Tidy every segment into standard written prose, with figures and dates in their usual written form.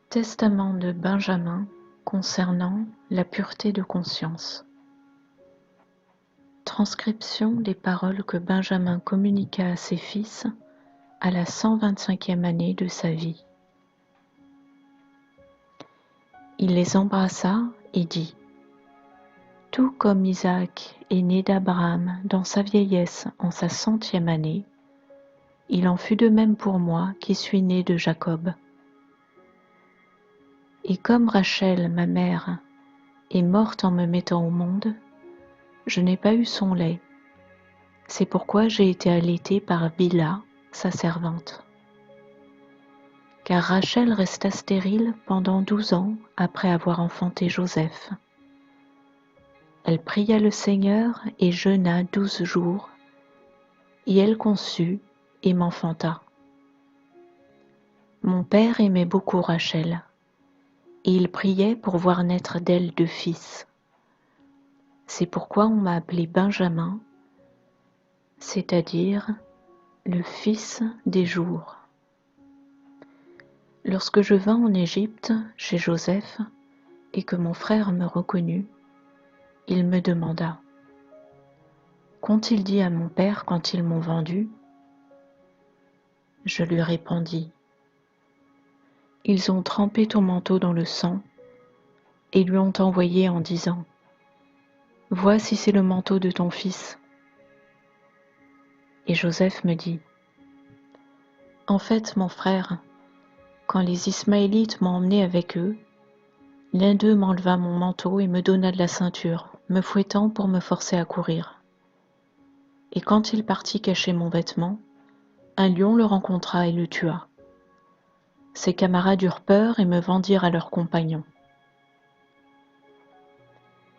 Testament de Benjamin concernant la pureté de conscience. Transcription des paroles que Benjamin communiqua à ses fils à la 125e année de sa vie. Il les embrassa et dit : « Tout comme Isaac est né d'Abraham dans sa vieillesse en sa 100e année, il en fut de même pour moi qui suis né de Jacob. Et comme Rachel, ma mère, est morte en me mettant au monde, je n'ai pas eu son lait. C'est pourquoi j'ai été allaitée par Bila, sa servante. Car Rachel resta stérile pendant 12 ans après avoir enfanté Joseph. Elle pria le Seigneur et jeûna 12 jours, et elle conçut et m'enfanta. Mon père aimait beaucoup Rachel, et il priait pour voir naître d'elle 2 fils. C'est pourquoi on m'a appelé Benjamin, c'est-à-dire le fils des jours. Lorsque je vins en Égypte, chez Joseph, et que mon frère me reconnut, il me demanda : « Qu'ont-ils dit à mon père quand ils m'ont vendu ? » Je lui répondis : « Ils ont trempé ton manteau dans le sang et lui ont envoyé en disant : « Vois si c'est le manteau de ton fils. » Et Joseph me dit : « En fait, mon frère, quand les Ismaélites m'ont emmené avec eux, l'un d'eux m'enleva mon manteau et me donna de la ceinture, me fouettant pour me forcer à courir. Et quand il partit cacher mon vêtement, un lion le rencontra et le tua. Ses camarades eurent peur et me vendirent à leurs compagnons.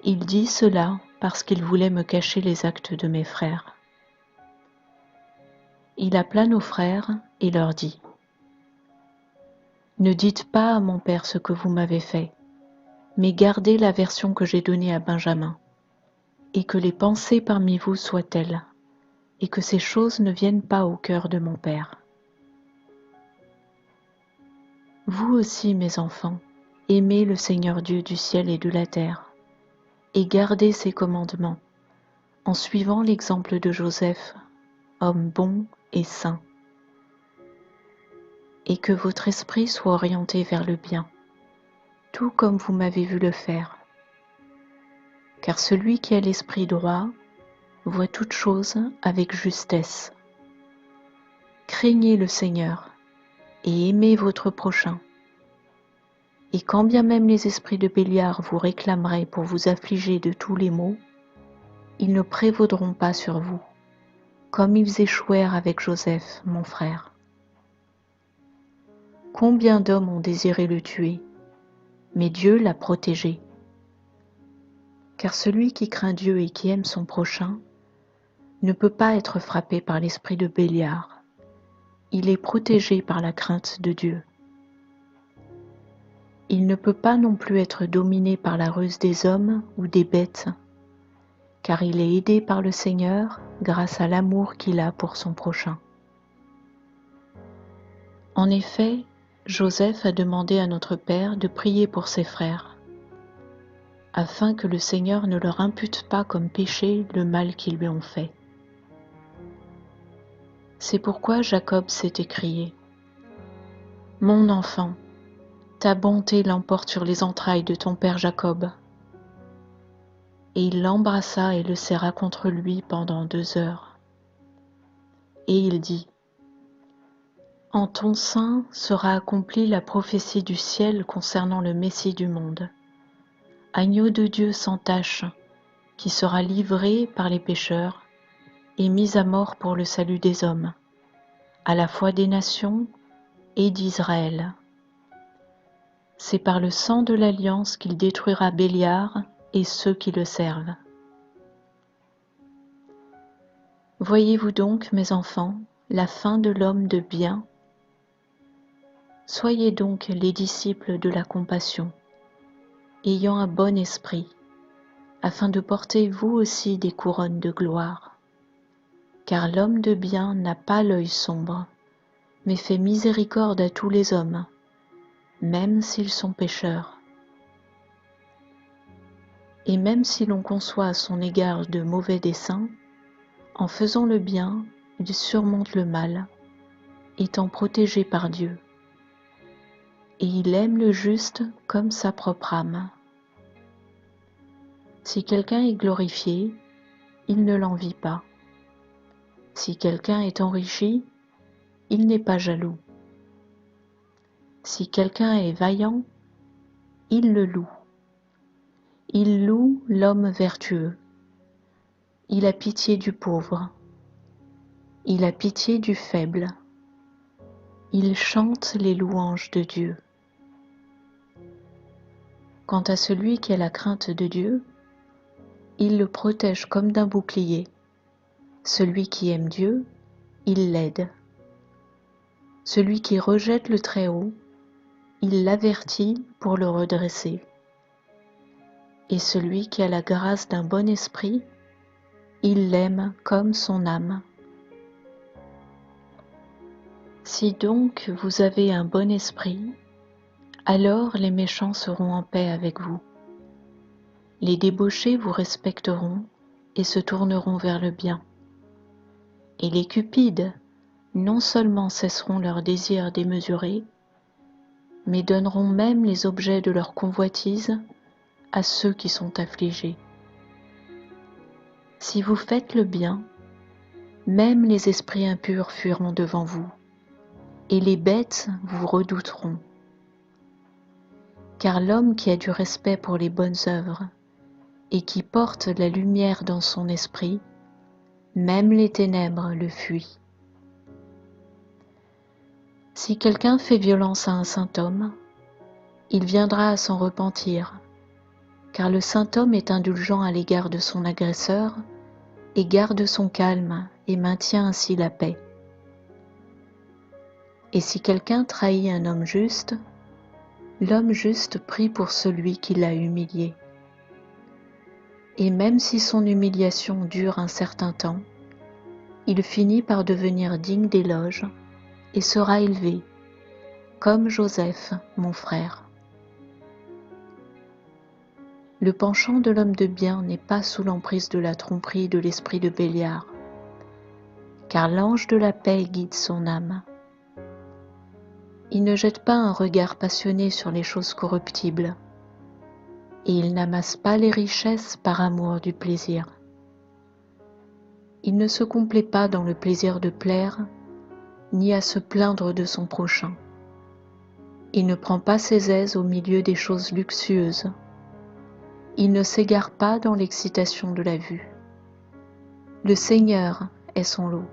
Il dit cela parce qu'il voulait me cacher les actes de mes frères. Il appela nos frères et leur dit : « Ne dites pas à mon père ce que vous m'avez fait, mais gardez la version que j'ai donnée à Benjamin, et que les pensées parmi vous soient telles, et que ces choses ne viennent pas au cœur de mon père. Vous aussi, mes enfants, aimez le Seigneur Dieu du ciel et de la terre, et gardez ses commandements, en suivant l'exemple de Joseph, homme bon et saint. Et que votre esprit soit orienté vers le bien, tout comme vous m'avez vu le faire. Car celui qui a l'esprit droit voit toutes choses avec justesse. Craignez le Seigneur et aimez votre prochain. Et quand bien même les esprits de Béliard vous réclameraient pour vous affliger de tous les maux, ils ne prévaudront pas sur vous, comme ils échouèrent avec Joseph, mon frère. Combien d'hommes ont désiré le tuer, mais Dieu l'a protégé. Car celui qui craint Dieu et qui aime son prochain ne peut pas être frappé par l'esprit de Béliard. Il est protégé par la crainte de Dieu. Il ne peut pas non plus être dominé par la ruse des hommes ou des bêtes, car il est aidé par le Seigneur grâce à l'amour qu'il a pour son prochain. En effet, Joseph a demandé à notre Père de prier pour ses frères, afin que le Seigneur ne leur impute pas comme péché le mal qu'ils lui ont fait. C'est pourquoi Jacob s'est écrié : « Mon enfant, ta bonté l'emporte sur les entrailles de ton père Jacob. » Et il l'embrassa et le serra contre lui pendant 2 heures. Et il dit : « En ton sein sera accomplie la prophétie du ciel concernant le Messie du monde, agneau de Dieu sans tache, qui sera livré par les pécheurs et mis à mort pour le salut des hommes, à la fois des nations et d'Israël. C'est par le sang de l'alliance qu'il détruira Béliard et ceux qui le servent. Voyez-vous donc, mes enfants, la fin de l'homme de bien ? Soyez donc les disciples de la compassion, ayant un bon esprit, afin de porter vous aussi des couronnes de gloire. Car l'homme de bien n'a pas l'œil sombre, mais fait miséricorde à tous les hommes, même s'ils sont pécheurs. Et même si l'on conçoit à son égard de mauvais desseins, en faisant le bien, il surmonte le mal, étant protégé par Dieu. Et il aime le juste comme sa propre âme. Si quelqu'un est glorifié, il ne l'envie pas. Si quelqu'un est enrichi, il n'est pas jaloux. Si quelqu'un est vaillant, il le loue. Il loue l'homme vertueux. Il a pitié du pauvre. Il a pitié du faible. Il chante les louanges de Dieu. Quant à celui qui a la crainte de Dieu, il le protège comme d'un bouclier. Celui qui aime Dieu, il l'aide. Celui qui rejette le Très-Haut, il l'avertit pour le redresser. Et celui qui a la grâce d'un bon esprit, il l'aime comme son âme. Si donc vous avez un bon esprit, alors les méchants seront en paix avec vous. Les débauchés vous respecteront et se tourneront vers le bien. Et les cupides non seulement cesseront leurs désirs démesurés, mais donneront même les objets de leur convoitise à ceux qui sont affligés. Si vous faites le bien, même les esprits impurs fuiront devant vous, et les bêtes vous redouteront. Car l'homme qui a du respect pour les bonnes œuvres, et qui porte la lumière dans son esprit, même les ténèbres le fuient. Si quelqu'un fait violence à un saint homme, il viendra à s'en repentir, car le saint homme est indulgent à l'égard de son agresseur, et garde son calme et maintient ainsi la paix. Et si quelqu'un trahit un homme juste, l'homme juste prie pour celui qui l'a humilié. Et même si son humiliation dure un certain temps, il finit par devenir digne d'éloge et sera élevé, comme Joseph, mon frère. Le penchant de l'homme de bien n'est pas sous l'emprise de la tromperie de l'esprit de Béliard, car l'ange de la paix guide son âme. Il ne jette pas un regard passionné sur les choses corruptibles, et il n'amasse pas les richesses par amour du plaisir. Il ne se complaît pas dans le plaisir de plaire, ni à se plaindre de son prochain. Il ne prend pas ses aises au milieu des choses luxueuses. Il ne s'égare pas dans l'excitation de la vue. Le Seigneur est son lot.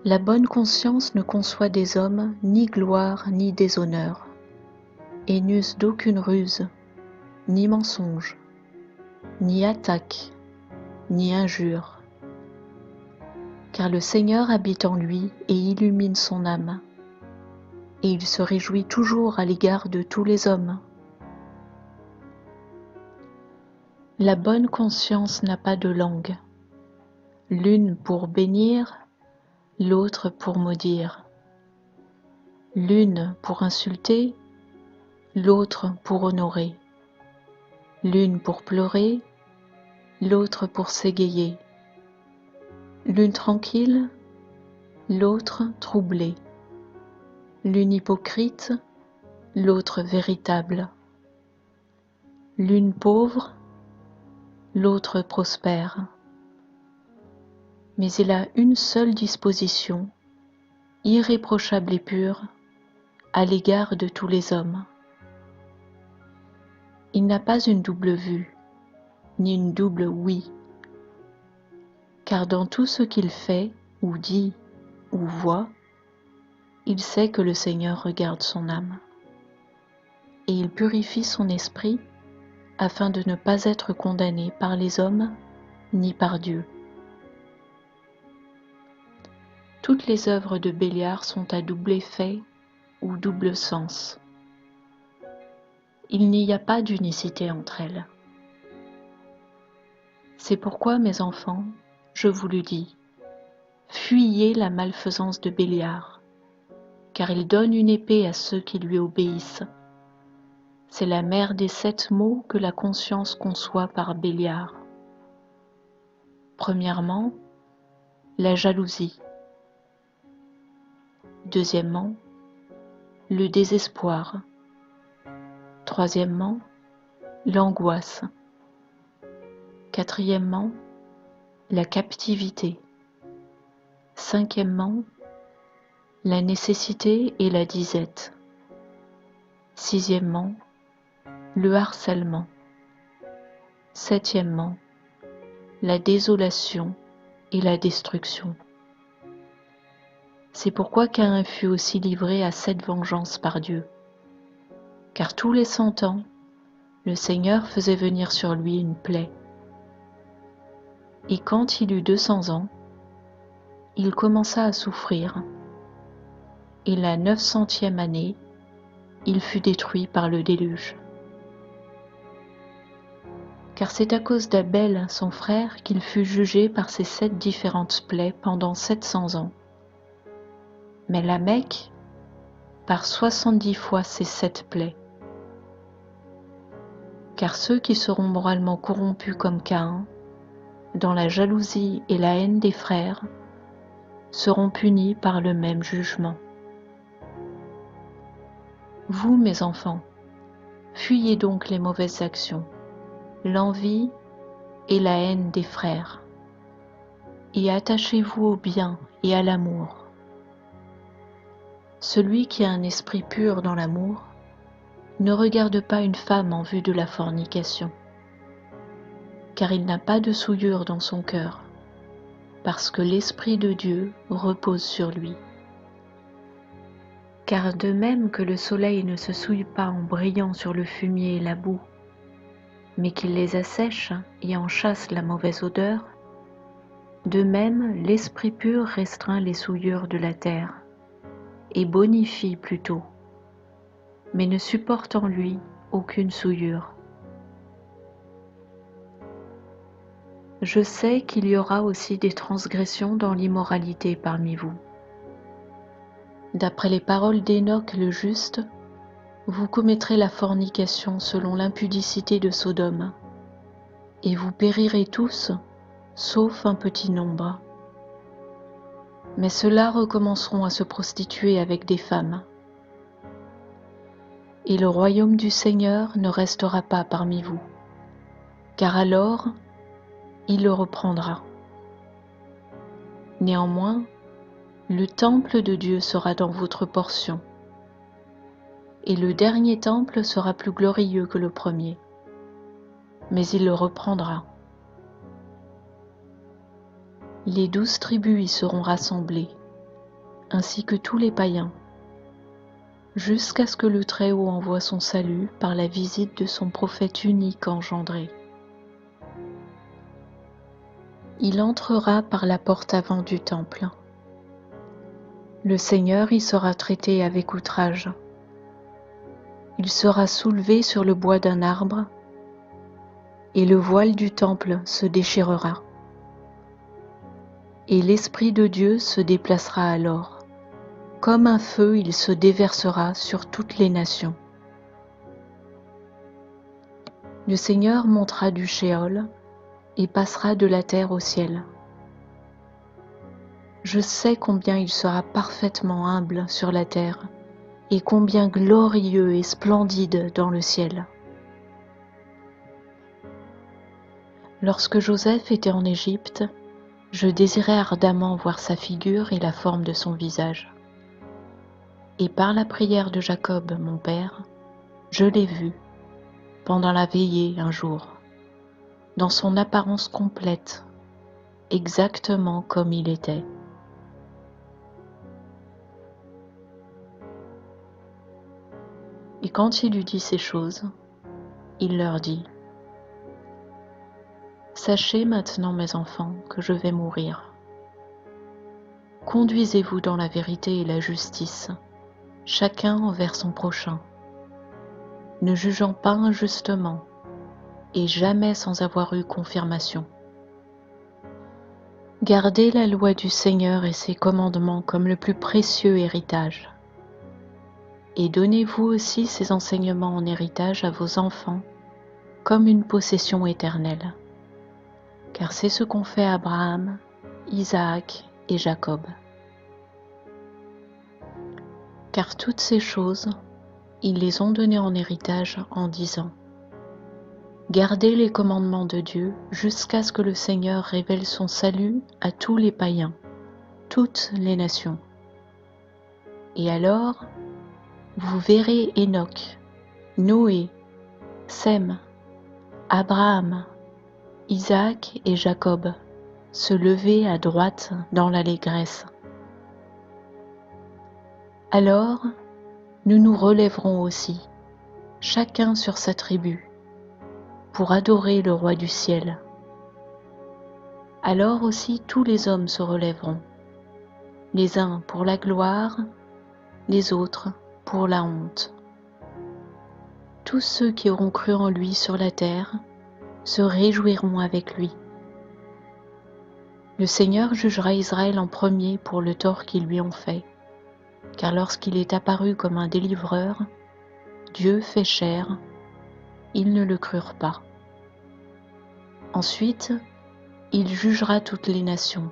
La bonne conscience ne conçoit des hommes ni gloire ni déshonneur, et n'use d'aucune ruse, ni mensonge, ni attaque, ni injure. Car le Seigneur habite en lui et illumine son âme, et il se réjouit toujours à l'égard de tous les hommes. La bonne conscience n'a pas de langue, l'une pour bénir, l'autre pour maudire, l'une pour insulter, l'autre pour honorer, l'une pour pleurer, l'autre pour s'égayer, l'une tranquille, l'autre troublée, l'une hypocrite, l'autre véritable, l'une pauvre, l'autre prospère. Mais il a une seule disposition, irréprochable et pure, à l'égard de tous les hommes. Il n'a pas une double vue, ni une double ouïe, car dans tout ce qu'il fait, ou dit, ou voit, il sait que le Seigneur regarde son âme, et il purifie son esprit afin de ne pas être condamné par les hommes ni par Dieu. Toutes les œuvres de Béliard sont à double effet ou double sens. Il n'y a pas d'unicité entre elles. C'est pourquoi, mes enfants, je vous le dis, fuyez la malfaisance de Béliard, car il donne une épée à ceux qui lui obéissent. C'est la mère des 7 maux que la conscience conçoit par Béliard. Premièrement, la jalousie. Deuxièmement, le désespoir. Troisièmement, l'angoisse. Quatrièmement, la captivité. Cinquièmement, la nécessité et la disette. Sixièmement, le harcèlement. Septièmement, la désolation et la destruction. C'est pourquoi Caïn fut aussi livré à cette vengeance par Dieu. Car tous les 100 ans, le Seigneur faisait venir sur lui une plaie. Et quand il eut 200 ans, il commença à souffrir. Et la 900e année, il fut détruit par le déluge. Car c'est à cause d'Abel, son frère, qu'il fut jugé par ces 7 différentes plaies pendant 700 ans. Mais Lamech, par 70 fois ces 7 plaies. Car ceux qui seront moralement corrompus comme Caïn, dans la jalousie et la haine des frères, seront punis par le même jugement. Vous, mes enfants, fuyez donc les mauvaises actions, l'envie et la haine des frères, et attachez-vous au bien et à l'amour. Celui qui a un esprit pur dans l'amour ne regarde pas une femme en vue de la fornication, car il n'a pas de souillure dans son cœur, parce que l'Esprit de Dieu repose sur lui. Car de même que le soleil ne se souille pas en brillant sur le fumier et la boue, mais qu'il les assèche et en chasse la mauvaise odeur, de même l'Esprit pur restreint les souillures de la terre, et bonifie plutôt, mais ne supporte en lui aucune souillure. Je sais qu'il y aura aussi des transgressions dans l'immoralité parmi vous. D'après les paroles d'Hénoch le juste, vous commettrez la fornication selon l'impudicité de Sodome, et vous périrez tous, sauf un petit nombre. Mais ceux-là recommenceront à se prostituer avec des femmes. Et le royaume du Seigneur ne restera pas parmi vous, car alors il le reprendra. Néanmoins, le temple de Dieu sera dans votre portion, et le dernier temple sera plus glorieux que le premier, mais il le reprendra. Les 12 tribus y seront rassemblées, ainsi que tous les païens, jusqu'à ce que le Très-Haut envoie son salut par la visite de son prophète unique engendré. Il entrera par la porte avant du temple. Le Seigneur y sera traité avec outrage. Il sera soulevé sur le bois d'un arbre, et le voile du temple se déchirera. Et l'Esprit de Dieu se déplacera alors. Comme un feu, il se déversera sur toutes les nations. Le Seigneur montera du Sheol et passera de la terre au ciel. Je sais combien il sera parfaitement humble sur la terre et combien glorieux et splendide dans le ciel. Lorsque Joseph était en Égypte, je désirais ardemment voir sa figure et la forme de son visage. Et par la prière de Jacob, mon père, je l'ai vu, pendant la veillée un jour, dans son apparence complète, exactement comme il était. Et quand il eut dit ces choses, il leur dit : « Sachez maintenant, mes enfants, que je vais mourir. Conduisez-vous dans la vérité et la justice, chacun envers son prochain, ne jugeant pas injustement, et jamais sans avoir eu confirmation. Gardez la loi du Seigneur et ses commandements comme le plus précieux héritage, et donnez-vous aussi ces enseignements en héritage à vos enfants comme une possession éternelle. Car c'est ce qu'ont fait Abraham, Isaac et Jacob. Car toutes ces choses, ils les ont données en héritage en disant : Gardez les commandements de Dieu jusqu'à ce que le Seigneur révèle son salut à tous les païens, toutes les nations. Et alors, vous verrez Enoch, Noé, Sem, Abraham, Isaac et Jacob se lever à droite dans l'allégresse. Alors, nous nous relèverons aussi, chacun sur sa tribu, pour adorer le Roi du ciel. Alors aussi tous les hommes se relèveront, les uns pour la gloire, les autres pour la honte. Tous ceux qui auront cru en lui sur la terre se réjouiront avec lui. Le Seigneur jugera Israël en premier pour le tort qu'ils lui ont fait, car lorsqu'il est apparu comme un délivreur, Dieu fait chair, ils ne le crurent pas. Ensuite, il jugera toutes les nations,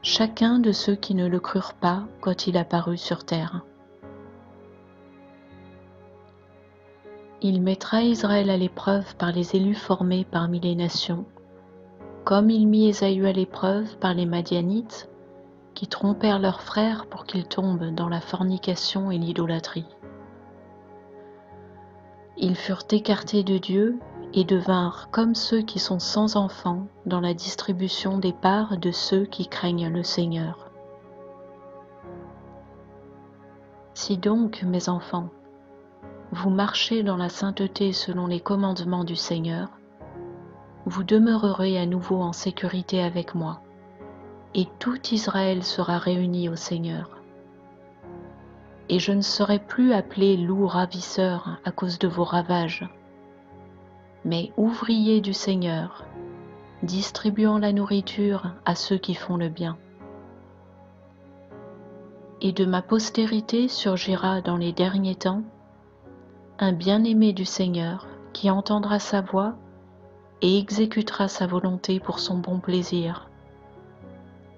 chacun de ceux qui ne le crurent pas quand il apparut sur terre. Il mettra Israël à l'épreuve par les élus formés parmi les nations, comme il mit Ésaü à l'épreuve par les Madianites, qui trompèrent leurs frères pour qu'ils tombent dans la fornication et l'idolâtrie. Ils furent écartés de Dieu et devinrent comme ceux qui sont sans enfants dans la distribution des parts de ceux qui craignent le Seigneur. Si donc, mes enfants, vous marchez dans la sainteté selon les commandements du Seigneur, vous demeurerez à nouveau en sécurité avec moi, et tout Israël sera réuni au Seigneur. Et je ne serai plus appelé loup ravisseur à cause de vos ravages, mais ouvrier du Seigneur, distribuant la nourriture à ceux qui font le bien. Et de ma postérité surgira dans les derniers temps un bien-aimé du Seigneur qui entendra sa voix et exécutera sa volonté pour son bon plaisir,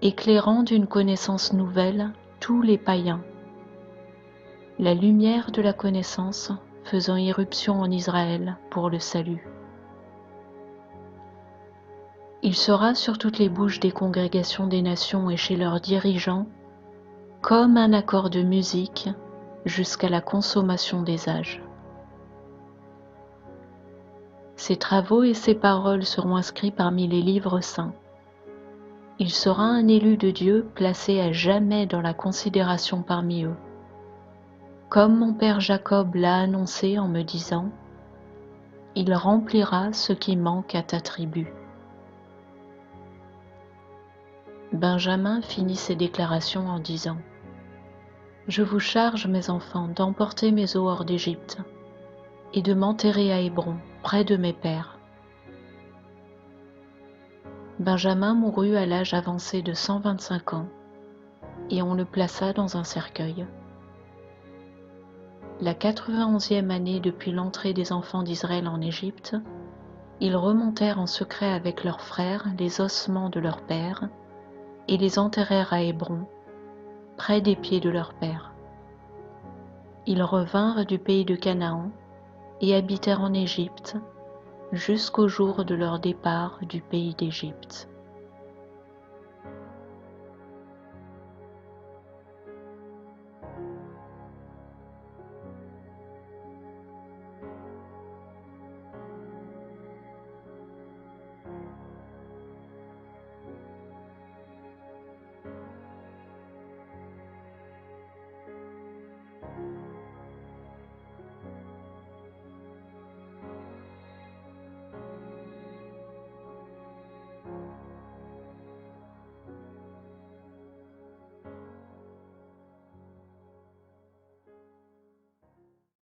éclairant d'une connaissance nouvelle tous les païens, la lumière de la connaissance faisant irruption en Israël pour le salut. Il sera sur toutes les bouches des congrégations des nations et chez leurs dirigeants comme un accord de musique jusqu'à la consommation des âges. Ses travaux et ses paroles seront inscrits parmi les livres saints. Il sera un élu de Dieu placé à jamais dans la considération parmi eux. Comme mon père Jacob l'a annoncé en me disant : il remplira ce qui manque à ta tribu. Benjamin finit ses déclarations en disant : je vous charge, mes enfants, d'emporter mes os hors d'Égypte et de m'enterrer à Hébron, près de mes pères. Benjamin mourut à l'âge avancé de 125 ans, et on le plaça dans un cercueil. La 91e année depuis l'entrée des enfants d'Israël en Égypte, ils remontèrent en secret avec leurs frères les ossements de leur père, et les enterrèrent à Hébron, près des pieds de leur père. Ils revinrent du pays de Canaan et habitèrent en Égypte jusqu'au jour de leur départ du pays d'Égypte.